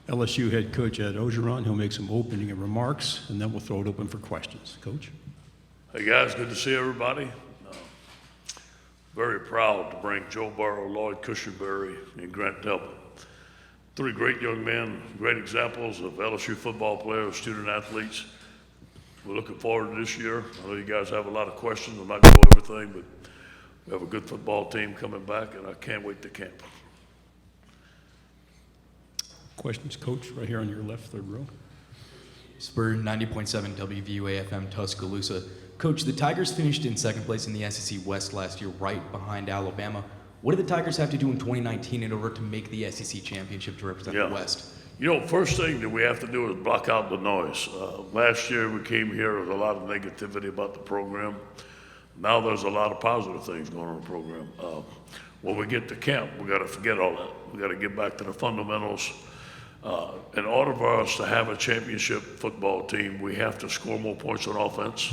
LSU head coach Ed Orgeron. He'll make some opening remarks, and then we'll throw it open for questions. Coach? Hey guys, good to see everybody. Very proud to bring Joe Burrow, Lloyd Cushenberry, and Grant Delpit. Three great young men, great examples of LSU football players, student athletes. We're looking forward to this year. I know you guys have a lot of questions. I'm not going to go everything, but we have a good football team coming back, and I can't wait to camp. Questions, Coach, right here on your left, third row. Spur 90.7 WVUA-FM Tuscaloosa. Coach, the Tigers finished in second place in the SEC West last year, right behind Alabama. What do the Tigers have to do in 2019 in order to make the SEC championship to represent the West? You know, first thing that we have to do is block out the noise. Last year we came here with a lot of negativity about the program. Now there's a lot of positive things going on in the program. When we get to camp, we got to forget all that. We got to get back to the fundamentals. In order for us to have a championship football team, we have to score more points on offense,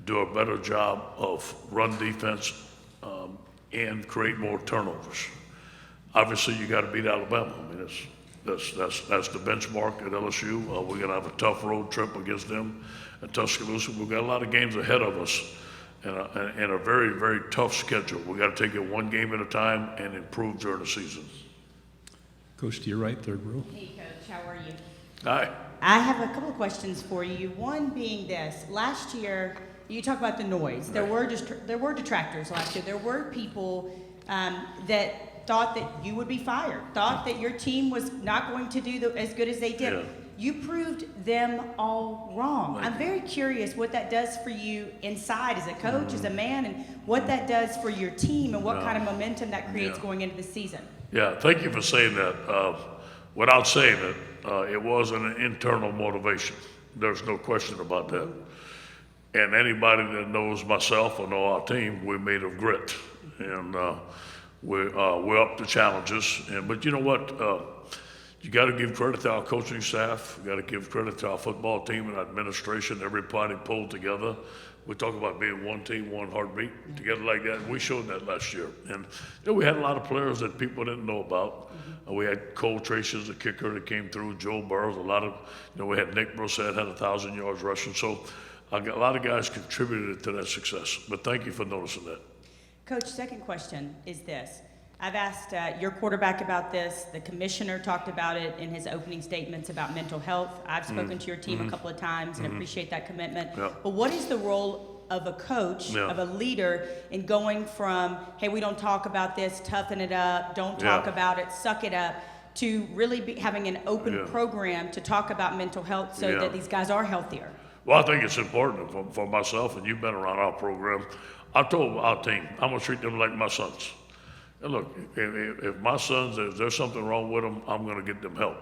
do a better job of run defense, and create more turnovers. Obviously, you got to beat Alabama. I mean, that's the benchmark at LSU. We're going to have a tough road trip against them at Tuscaloosa. We've got a lot of games ahead of us and a very, very tough schedule. We got to take it one game at a time and improve during the season. Coach, to your right, third row. Hey, Coach, how are you? Hi. I have a couple of questions for you. One being this: last year, you talk about the noise. There were detractors last year. There were people that thought that you would be fired, thought that your team was not going to do as good as they did. Yeah. You proved them all wrong. I'm very curious what that does for you inside as a coach, as a man, and what that does for your team and what kind of momentum that creates going into the season. Yeah, thank you for saying that. Without saying it, it was an internal motivation. There's no question about that. And anybody that knows myself or know our team, we're made of grit. And we're up to challenges. But you know what? You got to give credit to our coaching staff. You got to give credit to our football team and administration. Everybody pulled together. We talk about being one team, one heartbeat, together like that. And we showed that last year. And you know, we had a lot of players that people didn't know about. We had Cole Tracy, the kicker that came through, Joe Burrow. We had Nick Brissett had 1,000 yards rushing. So a lot of guys contributed to that success. But thank you for noticing that. Coach, second question is this. I've asked your quarterback about this. The commissioner talked about it in his opening statements about mental health. I've spoken to your team a couple of times and appreciate that commitment. Yeah. But what is the role of a coach, of a leader, in going from, hey, we don't talk about this, toughen it up, don't talk about it, suck it up, to really having an open program to talk about mental health so that these guys are healthier? Well, I think it's important for myself, and you've been around our program. I told our team, I'm going to treat them like my sons. And look, if my sons, if there's something wrong with them, I'm going to get them help.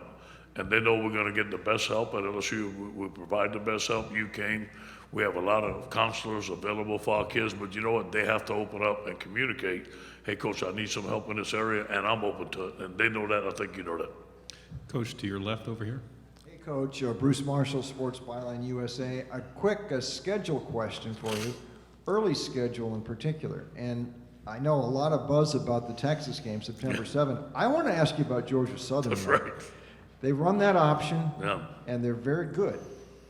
And they know we're going to get the best help at LSU. We provide the best help. You came. We have a lot of counselors available for our kids, but you know what? They have to open up and communicate. Hey, Coach, I need some help in this area, and I'm open to it. And they know that. I think you know that. Coach, to your left over here. Hey, Coach. Bruce Marshall, Sports Byline USA. A quick schedule question for you. Early schedule in particular. And I know a lot of buzz about the Texas game, September 7th. I want to ask you about Georgia Southern. That's right. They run that option, Yeah. and they're very good.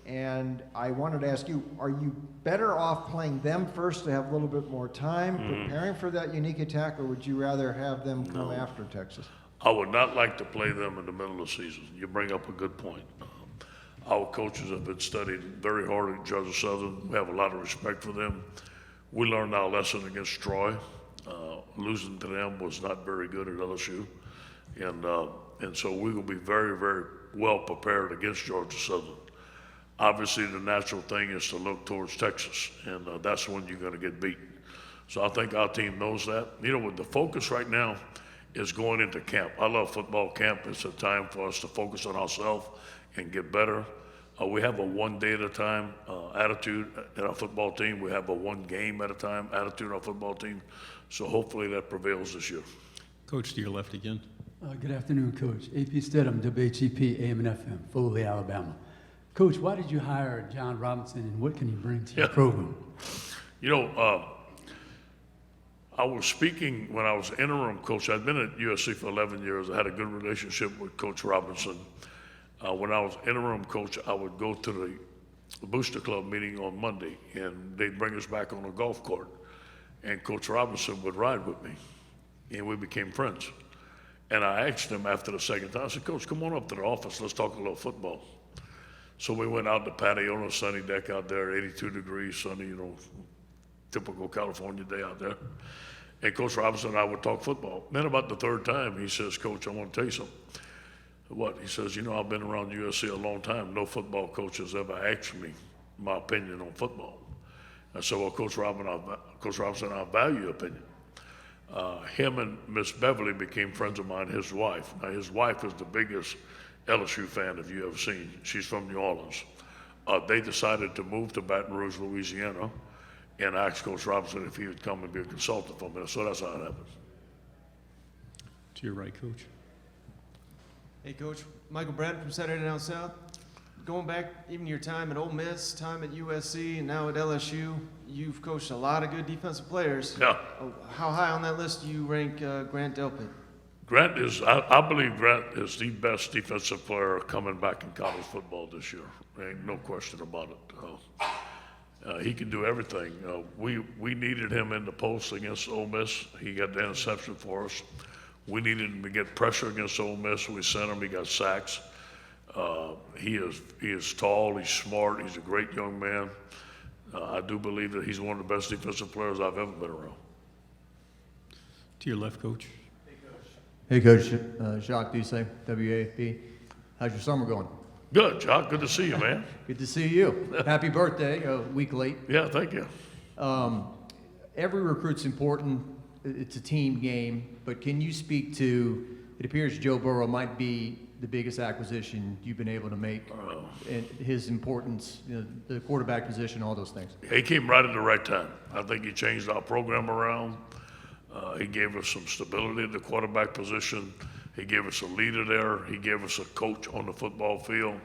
And I wanted to ask you, are you better off playing them first to have a little bit more time, preparing for that unique attack, or would you rather have them come after Texas? I would not like to play them in the middle of the season. You bring up a good point. Our coaches have been studied very hard at Georgia Southern. We have a lot of respect for them. We learned our lesson against Troy. Losing to them was not very good at LSU. And so we will be very, very well prepared against Georgia Southern. Obviously, the natural thing is to look towards Texas, and that's when you're going to get beat. So I think our team knows that. You know, the focus right now is going into camp. I love football camp. It's a time for us to focus on ourselves and get better. We have a one day at a time attitude in our football team. We have a one game at a time attitude in our football team. So hopefully that prevails this year. Coach, to your left again. Good afternoon, Coach. AP Stedham, WHEP, AM and FM, Foley, Alabama. Coach, why did you hire John Robinson, and what can he bring to your program? You know, I was speaking when I was interim coach. I'd been at USC for 11 years. I had a good relationship with Coach Robinson. When I was interim coach, I would go to the Booster Club meeting on Monday, and they'd bring us back on a golf cart. And Coach Robinson would ride with me, and we became friends. And I asked him after the second time, I said, Coach, come on up to the office. Let's talk a little football. So we went out the patio on a sunny deck out there, 82 degrees, sunny, typical California day out there. And Coach Robinson and I would talk football. Then about the third time, he says, Coach, I want to tell you something. What? He says, I've been around USC a long time. No football coach has ever asked me my opinion on football. I said, well, Coach Robinson, I value your opinion. Him and Miss Beverly became friends of mine, his wife. Now, his wife is the biggest LSU fan have you ever seen. She's from New Orleans. They decided to move to Baton Rouge, Louisiana, and I asked Coach Robinson if he would come and be a consultant for me. So that's how it happened. To your right, Coach. Hey, Coach. Michael Bradford from Saturday Down South. Going back even your time at Ole Miss, time at USC, and now at LSU, you've coached a lot of good defensive players. Yeah. How high on that list do you rank Grant Delpit? Grant is, I believe Grant is the best defensive player coming back in college football this year. Ain't no question about it. He can do everything. We needed him in the post against Ole Miss. He got the interception for us. We needed him to get pressure against Ole Miss. We sent him. He got sacks. He is tall. He's smart. He's a great young man. I do believe that he's one of the best defensive players I've ever been around. To your left, Coach. Hey, Coach. Jacques Doucet, WAFB. How's your summer going? Good, Jock. Good to see you, man. Good to see you. Happy birthday, a week late. Yeah, thank you. Every recruit's important. It's a team game. But can you speak to, it appears Joe Burrow might be the biggest acquisition you've been able to make, and his importance, the quarterback position, all those things. He came right at the right time. I think he changed our program around. He gave us some stability at the quarterback position. He gave us a leader there. He gave us a coach on the football field.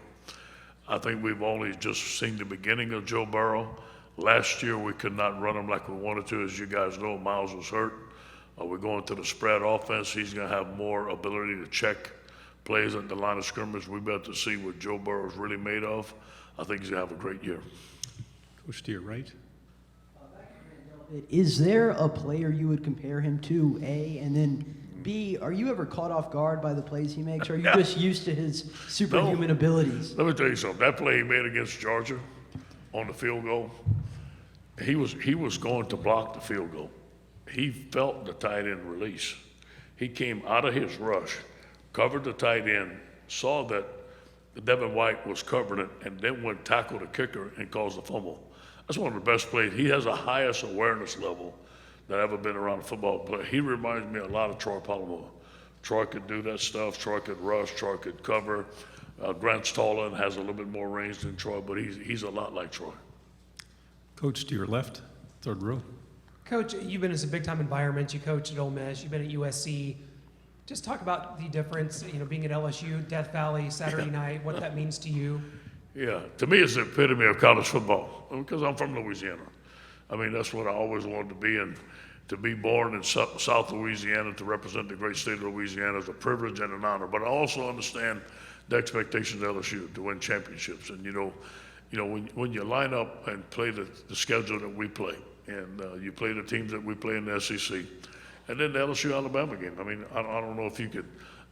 I think we've only just seen the beginning of Joe Burrow. Last year, we could not run him like we wanted to. As you guys know, Miles was hurt. We're going to the spread offense. He's going to have more ability to check plays at the line of scrimmage. We're about to see what Joe Burrow is really made of. I think he's going to have a great year. Coach, to your right. Is there a player you would compare him to, A? And then, B, are you ever caught off guard by the plays he makes? Or are you just used to his superhuman abilities? Let me tell you something. That play he made against Georgia on the field goal, he was going to block the field goal. He felt the tight end release. He came out of his rush, covered the tight end, saw that Devin White was covering it, and then went tackle the kicker and caused the fumble. That's one of the best plays. He has the highest awareness level that I've ever been around a football player. He reminds me a lot of Troy Polamalu. Troy could do that stuff. Troy could rush. Troy could cover. Grant's taller and has a little bit more range than Troy, but he's a lot like Troy. Coach, to your left, third row. Coach, you've been in some big-time environments. You coached at Ole Miss. You've been at USC. Just talk about the difference, being at LSU, Death Valley, Saturday night, what that means to you. Yeah, to me, it's the epitome of college football because I'm from Louisiana. I mean, that's what I always wanted to be, and to be born in South Louisiana to represent the great state of Louisiana is a privilege and an honor. But I also understand the expectations of LSU to win championships. And when you line up and play the schedule that we play, and you play the teams that we play in the SEC, and then the LSU Alabama game. I mean, I don't know if you could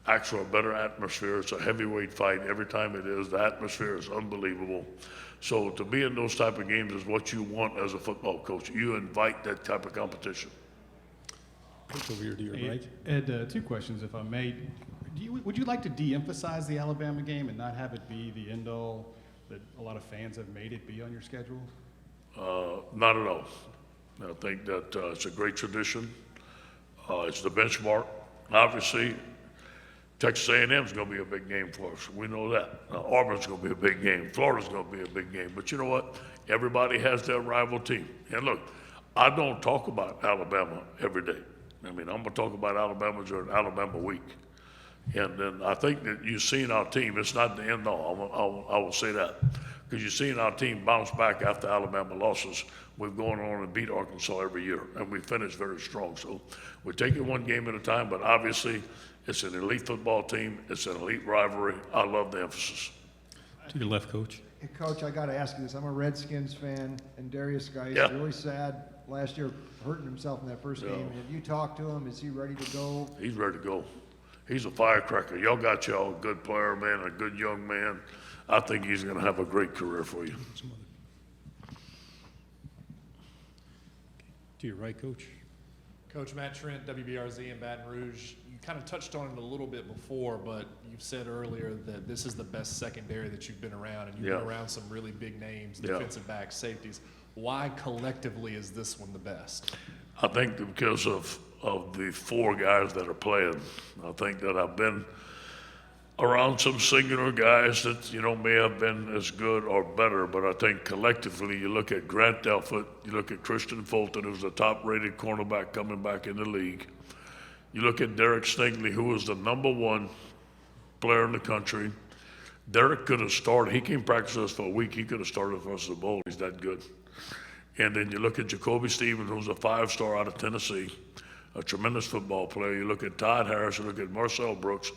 ask for a better atmosphere. It's a heavyweight fight every time it is. The atmosphere is unbelievable. So to be in those type of games is what you want as a football coach. You invite that type of competition. Coach, over here to your right. Ed, two questions, if I may. Would you like to de-emphasize the Alabama game and not have it be the end-all that a lot of fans have made it be on your schedule? Not at all. I think that it's a great tradition. It's the benchmark. Obviously, Texas A&M is going to be a big game for us. We know that. Auburn's going to be a big game. Florida's going to be a big game. But you know what? Everybody has their rival team. And look, I don't talk about Alabama every day. I mean, I'm going to talk about Alabama during Alabama week. And then I think that you've seen our team. It's not the end all. I will say that. Because you've seen our team bounce back after Alabama losses. We've gone on and beat Arkansas every year, and we finished very strong. So we're taking one game at a time, but obviously it's an elite football team. It's an elite rivalry. I love the emphasis. To your left, Coach. Hey, Coach, I got to ask you this. I'm a Redskins fan, and Darius Geis, Yeah. really sad last year, hurting himself in that first game. Have you talked to him? Is he ready to go? He's ready to go. He's a firecracker. Y'all got y'all a good player, man, a good young man. I think he's going to have a great career for you. To your right, Coach. Coach Matt Trent, WBRZ in Baton Rouge. You kind of touched on it a little bit before, but you've said earlier that this is the best secondary that you've been around, and you've been around some really big names, defensive backs, safeties. Why collectively is this one the best? I think because of the four guys that are playing. I think that I've been around some singular guys that, may have been as good or better, but I think collectively you look at Grant Delpit, you look at Christian Fulton, who's the top-rated cornerback coming back in the league. You look at Derek Stingley, who was the #1 player in the country. Derek could have started. He came practice us for a week. He could have started for us at the bowl. He's that good. And then you look at Jacoby Stevens, who's a 5-star out of Tennessee, a tremendous football player. You look at Todd Harris, you look at Marcel Brooks.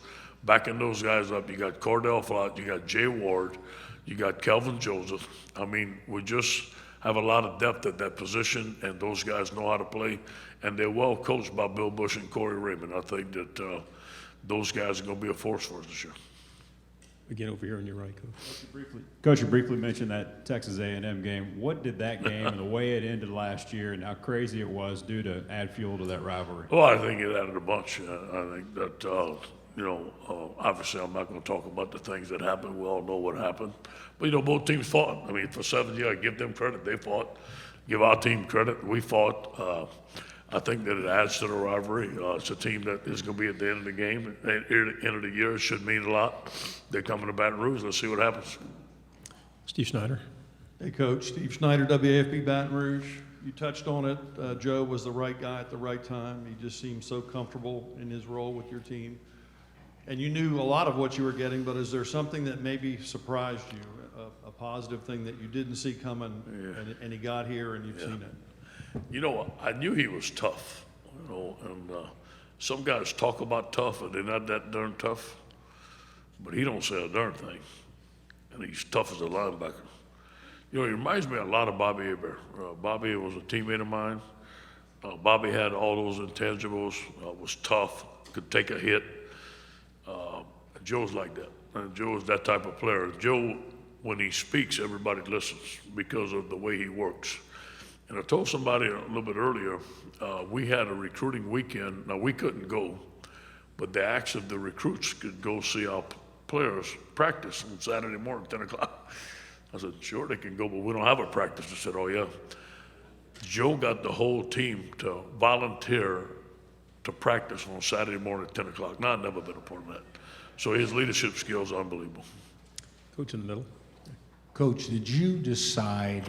Backing those guys up, you got Cordell Flott, you got Jay Ward, you got Kelvin Joseph. I mean, we just have a lot of depth at that position, and those guys know how to play, and they're well coached by Bill Bush and Corey Raymond. I think that those guys are going to be a force for us this year. Again, over here on your right, Coach. Coach, you briefly mentioned that Texas A&M game. What did that game and the way it ended last year and how crazy it was do to add fuel to that rivalry? Well, I think it added a bunch. I think that, obviously I'm not going to talk about the things that happened. We all know what happened. But, both teams fought. I mean, for 7 years, I give them credit. They fought. Give our team credit. We fought. I think that it adds to the rivalry. It's a team that is going to be at the end of the game. At the end of the year, it should mean a lot. They're coming to Baton Rouge. Let's see what happens. Steve Snyder. Hey, Coach. Steve Snyder, WAFB Baton Rouge. You touched on it. Joe was the right guy at the right time. He just seemed so comfortable in his role with your team. And you knew a lot of what you were getting, but is there something that maybe surprised you, a positive thing that you didn't see coming, and he got here and you've seen it? I knew he was tough, and some guys talk about tough, and they're not that darn tough, but he don't say a darn thing, and he's tough as a linebacker. He reminds me a lot of Bobby Hebert. Bobby was a teammate of mine. Bobby had all those intangibles, was tough, could take a hit. Joe's like that, and Joe's that type of player. Joe, when he speaks, everybody listens because of the way he works. And I told somebody a little bit earlier, we had a recruiting weekend. Now, we couldn't go, but they asked if the recruits could go see our players practice on Saturday morning, 10 o'clock. I said, sure, they can go, but we don't have a practice. They said, oh, yeah. Joe got the whole team to volunteer to practice on Saturday morning at 10 o'clock. Now, I've never been a part of that. So his leadership skills are unbelievable. Coach in the middle. Coach, did you decide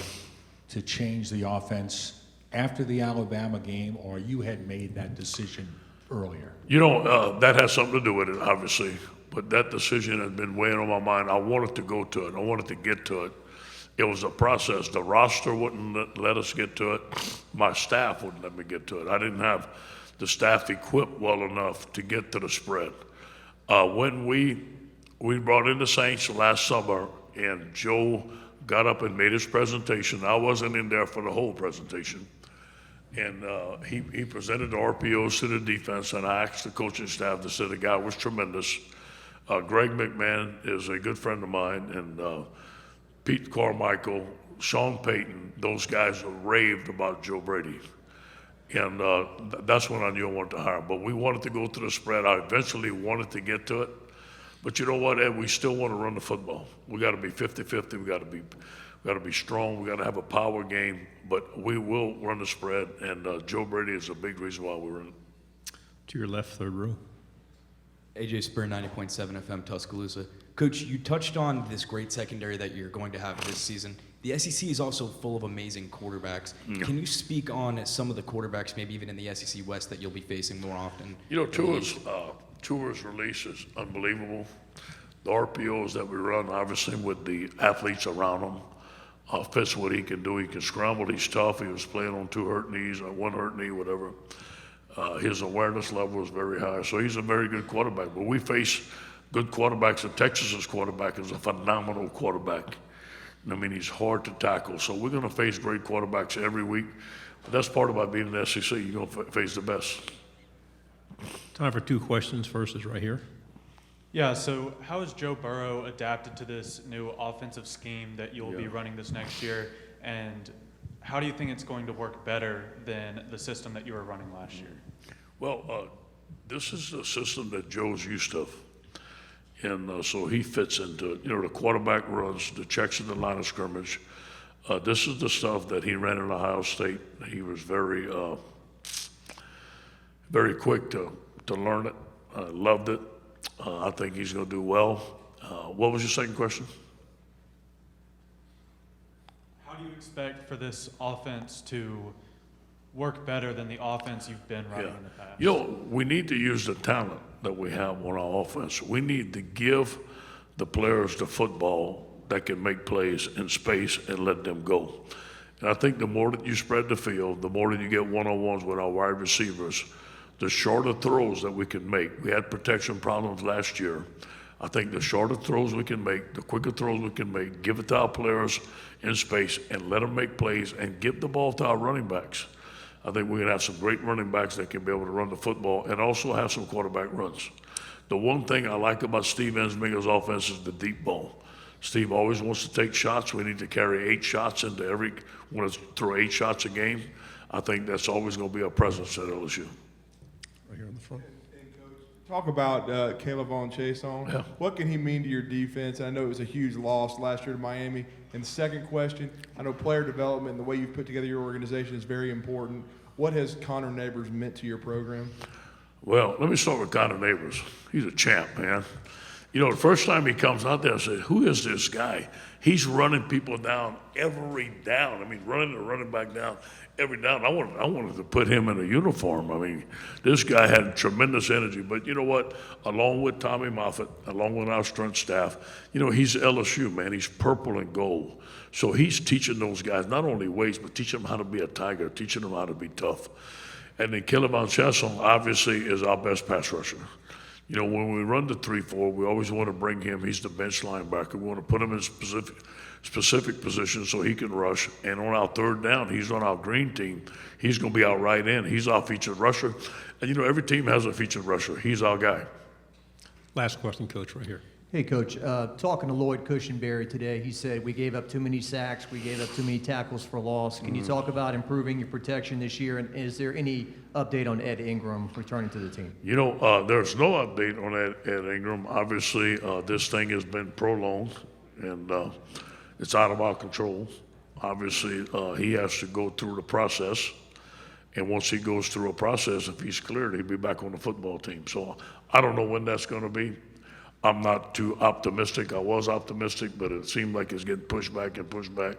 to change the offense after the Alabama game, or you had made that decision earlier? That has something to do with it, obviously, but that decision has been weighing on my mind. I wanted to go to it. I wanted to get to it. It was a process. The roster wouldn't let us get to it. My staff wouldn't let me get to it. I didn't have the staff equipped well enough to get to the spread. When we brought in the Saints last summer, and Joe got up and made his presentation. I wasn't in there for the whole presentation. And he presented the RPOs to the defense, and I asked the coaching staff to say the guy was tremendous. Greg McMahon is a good friend of mine, and Pete Carmichael, Sean Payton, those guys raved about Joe Brady. And that's when I knew I wanted to hire him. But we wanted to go to the spread. I eventually wanted to get to it. But you know what, Ed? We still want to run the football. We got to be 50-50. We got to be strong. We got to have a power game. But we will run the spread. And Joe Brady is a big reason why we run it. To your left, third row. AJ Spur, 90.7 FM, Tuscaloosa. Coach, you touched on this great secondary that you're going to have this season. The SEC is also full of amazing quarterbacks. Yeah. Can you speak on some of the quarterbacks, maybe even in the SEC West, that you'll be facing more often? Tua's release is unbelievable. The RPOs that we run, obviously with the athletes around him, fits what he can do. He can scramble, he's tough. He was playing on 2 hurt knees, or 1 hurt knee, whatever. His awareness level is very high, so he's a very good quarterback. But we face good quarterbacks, and Texas's quarterback is a phenomenal quarterback. I mean, he's hard to tackle, so we're going to face great quarterbacks every week. But that's part about being in the SEC. You're going to face the best. Time for 2 questions. First is right here. Yeah, so how has Joe Burrow adapted to this new offensive scheme that you'll be running this next year? And how do you think it's going to work better than the system that you were running last year? Well, this is the system that Joe's used to. And so he fits into, the quarterback runs, the checks in the line of scrimmage. This is the stuff that he ran in Ohio State. He was very, very quick to learn it. Loved it. I think he's going to do well. What was your second question? How do you expect for this offense to work better than the offense you've been running in the past? We need to use the talent that we have on our offense. We need to give the players the football that can make plays in space and let them go. And I think the more that you spread the field, the more that you get one-on-ones with our wide receivers, the shorter throws that we can make. We had protection problems last year. I think the shorter throws we can make, the quicker throws we can make, give it to our players in space and let them make plays and give the ball to our running backs. I think we're going to have some great running backs that can be able to run the football and also have some quarterback runs. The one thing I like about Steve Ensminger's offense is the deep ball. Steve always wants to take shots. We need to carry 8 shots into want to throw 8 shots a game. I think that's always going to be our presence at LSU. Right here in the front. Talk about Caleb on Chason. Yeah. What can he mean to your defense? I know it was a huge loss last year to Miami. And the second question, I know player development and the way you've put together your organization is very important. What has Connor Neighbors meant to your program? Well, let me start with Connor Neighbors. He's a champ, man. The first time he comes out there, I said, who is this guy? He's running people down every down. I mean, running the running back down every down. I wanted to put him in a uniform. I mean, this guy had tremendous energy. But you know what? Along with Tommy Moffitt, along with our strength staff, he's LSU, man. He's purple and gold. So he's teaching those guys not only ways, but teaching them how to be a Tiger, teaching them how to be tough. And then Caleb Chasson obviously is our best pass rusher. When we run the 3-4, we always want to bring him. He's the bench linebacker. We want to put him in specific positions so he can rush. And on our 3rd down, he's on our green team. He's going to be our right end. He's our featured rusher. And, every team has a featured rusher. He's our guy. Last question, Coach, right here. Hey, Coach, talking to Lloyd Cushenberry today, he said we gave up too many sacks, we gave up too many tackles for loss. Can you talk about improving your protection this year, and is there any update on Ed Ingram returning to the team? There's no update on Ed Ingram. Obviously, this thing has been prolonged, and it's out of our control. Obviously, he has to go through the process, and once he goes through a process, if he's cleared, he'll be back on the football team. So I don't know when that's going to be. I'm not too optimistic. I was optimistic, but it seemed like it's getting pushed back and pushed back.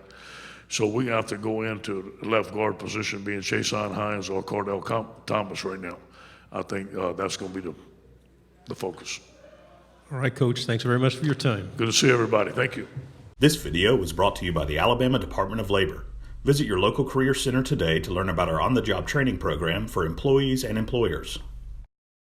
So we have to go into the left guard position, being Chason Hines or Cordell Thomas right now. I think that's going to be the focus. All right, Coach. Thanks very much for your time. Good to see everybody. Thank you. This video was brought to you by the Alabama Department of Labor. Visit your local career center today to learn about our on-the-job training program for employees and employers.